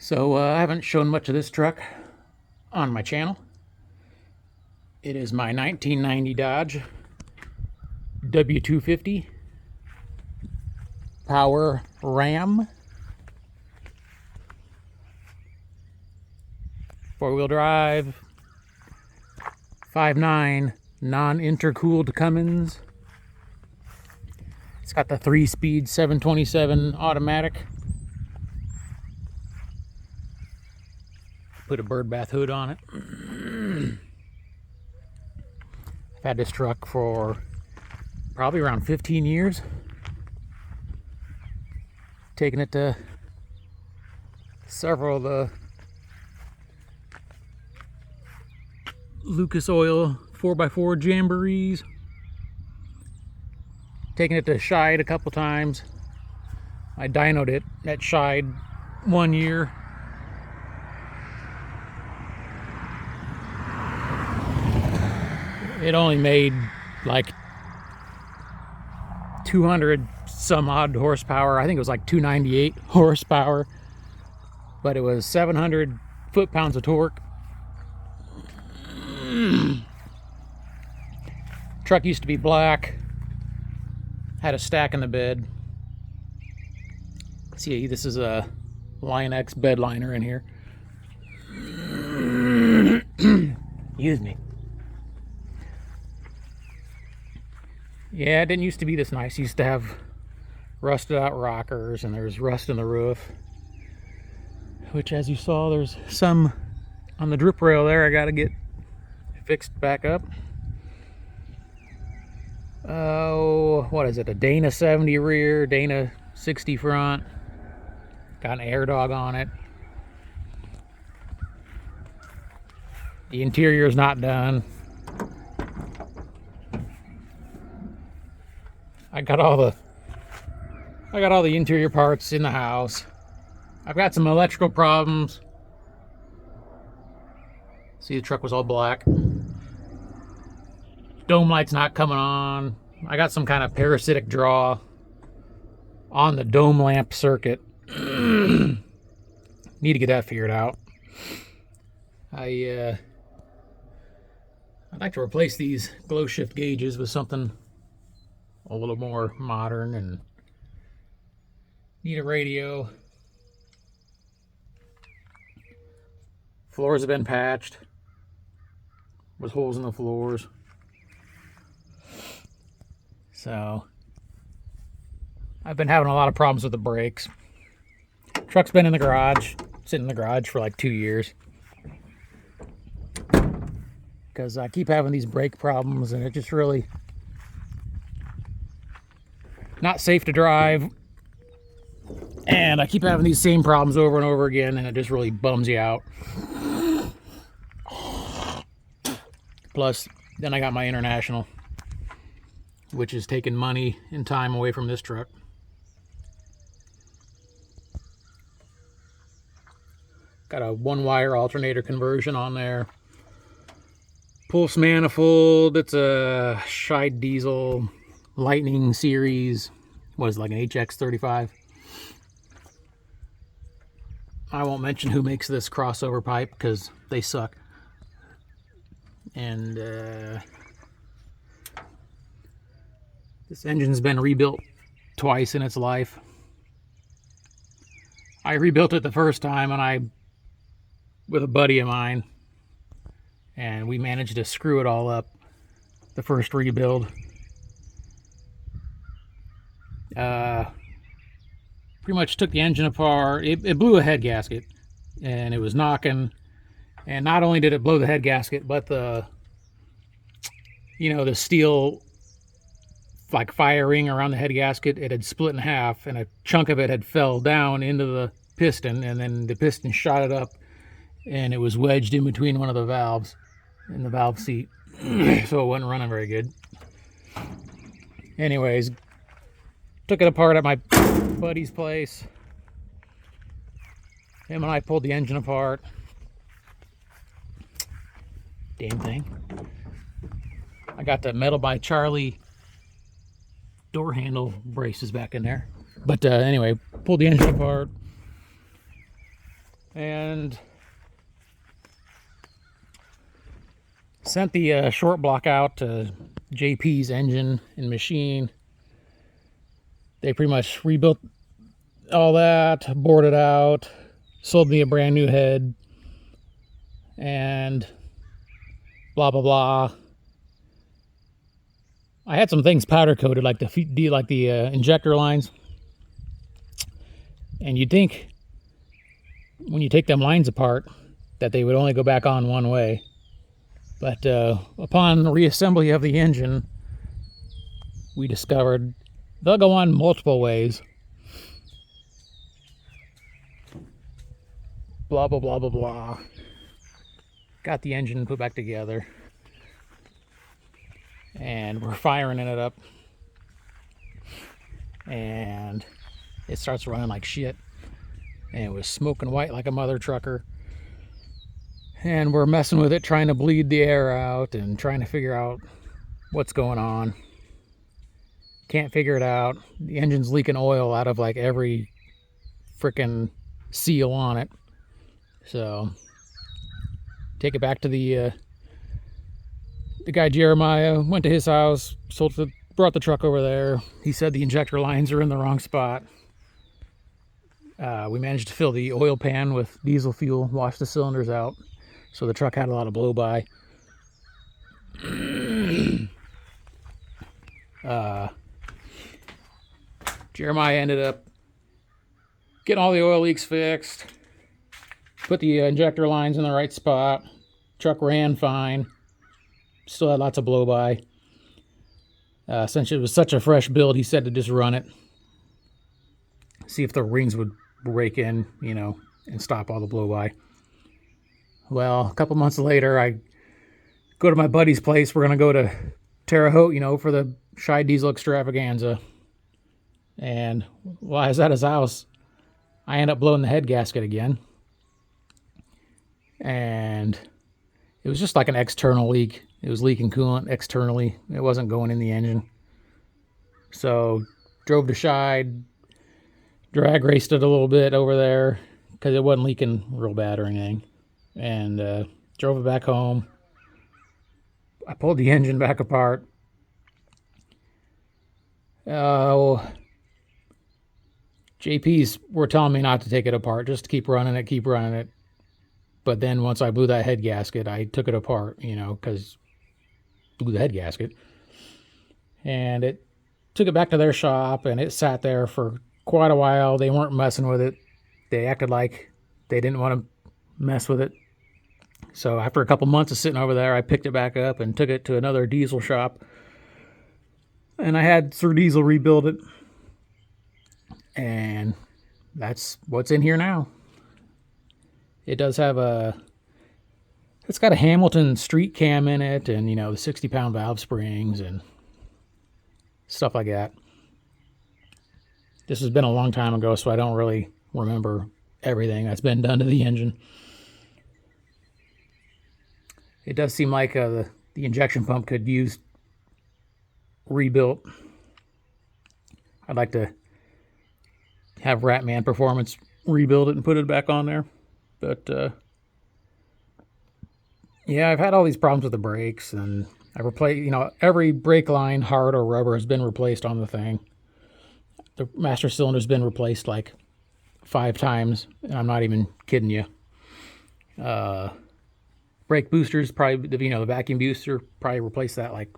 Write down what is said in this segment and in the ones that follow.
So I haven't shown much of this truck on my channel. It is my 1990 Dodge W250 Power Ram. 4-wheel drive, 5.9 non-intercooled Cummins. It's got the 3-speed 727 automatic. Put a bird bath hood on it. I've had this truck for probably around 15 years. Taking it to several of the Lucas Oil 4x4 jamborees. Taking it to Scheid a couple times. I dynoed it at Scheid 1 year. It only made like 200 some odd horsepower. I think it was like 298 horsepower, but it was 700 foot-pounds of torque. Truck used to be black, had a stack in the bed. See, this is a Lion X bed liner in here. Excuse me. Yeah, it didn't used to be this nice. It used to have rusted out rockers, and there's rust in the roof, which, as you saw, there's some on the drip rail there I gotta get fixed back up. Oh, what is it? A Dana 70 rear, Dana 60 front. Got an air dog on it. The interior is not done. I got all the interior parts in the house. I've got some electrical problems. See, the truck was all black. Dome light's not coming on. I got some kind of parasitic draw on the dome lamp circuit. Need to get that figured out. I'd like to replace these glow shift gauges with something a little more modern, and need a radio. Floors have been patched with holes in the floors. So I've been having a lot of problems with the brakes. Truck's been in the garage, sitting in the garage for like 2 years, because I keep having these brake problems, and it just really not safe to drive, and I keep having these same problems over and over again, and it just really bums you out. Plus, then I got my International, which is taking money and time away from this truck. Got a 1-wire alternator conversion on there. Pulse manifold. It's a Scheid diesel Lightning series. Was like an HX35. I won't mention who makes this crossover pipe because they suck. And this engine's been rebuilt twice in its life. I rebuilt it the first time, and with a buddy of mine, and we managed to screw it all up the first rebuild. Pretty much took the engine apart. It blew a head gasket, and it was knocking. And not only did it blow the head gasket, but the steel like firing around the head gasket, it had split in half, and a chunk of it had fell down into the piston, and then the piston shot it up, and it was wedged in between one of the valves in the valve seat. So it wasn't running very good. Anyways, took it apart at my buddy's place. Him and I pulled the engine apart. Damn thing. I got the Metal by Charlie door handle braces back in there. But anyway, pulled the engine apart. and sent the short block out to JP's Engine and Machine. They pretty much rebuilt all that, boarded out, sold me a brand new head, and blah blah blah. I had some things powder coated, like the injector lines, and you'd think when you take them lines apart that they would only go back on one way, but upon reassembly of the engine, we discovered they'll go on multiple ways. Blah blah blah blah blah. Got the engine put back together, and we're firing it up, and it starts running like shit, and it was smoking white like a mother trucker, and we're messing with it, trying to bleed the air out and trying to figure out what's going on. Can't figure it out. The engine's leaking oil out of like every freaking seal on it. So take it back to the guy Jeremiah. Went to his house, brought the truck over there. He said the injector lines are in the wrong spot. We managed to fill the oil pan with diesel fuel, wash the cylinders out, so the truck had a lot of blow by. Jeremiah ended up getting all the oil leaks fixed, put the injector lines in the right spot. Truck ran fine, still had lots of blow by. Since it was such a fresh build, he said to just run it, see if the rings would break in, and stop all the blow by. Well, a couple months later, I go to my buddy's place. We're going to go to Terre Haute, for the Shy Diesel Extravaganza. And while I was at his house, I end up blowing the head gasket again. And it was just like an external leak. It was leaking coolant externally. It wasn't going in the engine. So drove to Scheid, drag raced it a little bit over there because it wasn't leaking real bad or anything. And drove it back home. I pulled the engine back apart. JP's were telling me not to take it apart, just to keep running it. But then once I blew that head gasket, I took it apart, because blew the head gasket. And it took it back to their shop, and it sat there for quite a while. They weren't messing with it. They acted like they didn't want to mess with it. So after a couple months of sitting over there, I picked it back up and took it to another diesel shop. And I had Sir Diesel rebuild it. And that's what's in here now. It does have it's got a Hamilton street cam in it, and the 60-pound valve springs and stuff like that. This has been a long time ago, so I don't really remember everything that's been done to the engine. It does seem like the injection pump could use rebuilt. I'd like to have Ratman Performance rebuild it and put it back on there. But yeah, I've had all these problems with the brakes, and I've replaced, every brake line, hard or rubber, has been replaced on the thing. The master cylinder's been replaced like 5 times, and I'm not even kidding you. Brake boosters, probably, the vacuum booster, probably replaced that like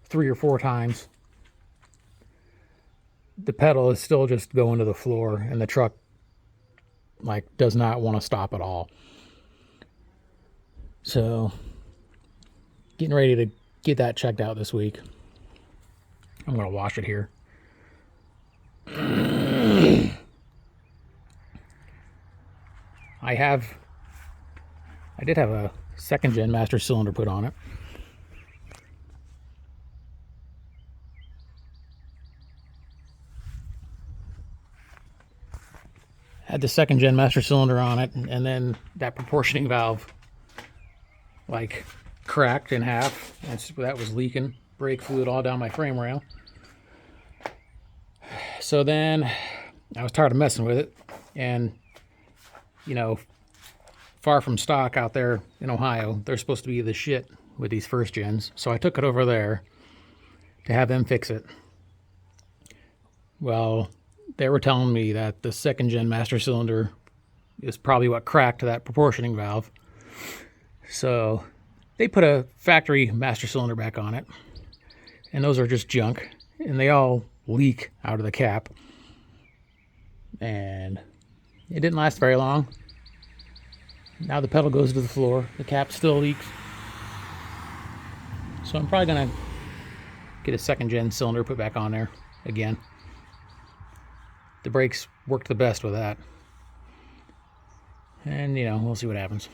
3 or 4 times. The pedal is still just going to the floor, and the truck does not want to stop at all. So getting ready to get that checked out this week. I'm going to wash it here. I did have a 2nd gen master cylinder put on it. Had the 2nd gen master cylinder on it, and then that proportioning valve cracked in half. That was leaking brake fluid all down my frame rail. So then I was tired of messing with it, and far from stock out there in Ohio. They're supposed to be the shit with these first gens. So I took it over there to have them fix it. Well, they were telling me that the second gen master cylinder is probably what cracked that proportioning valve. So they put a factory master cylinder back on it, and those are just junk, and they all leak out of the cap. And it didn't last very long. Now the pedal goes to the floor, the cap still leaks. So I'm probably gonna get a second gen cylinder put back on there again. The brakes worked the best with that. And, you know, we'll see what happens.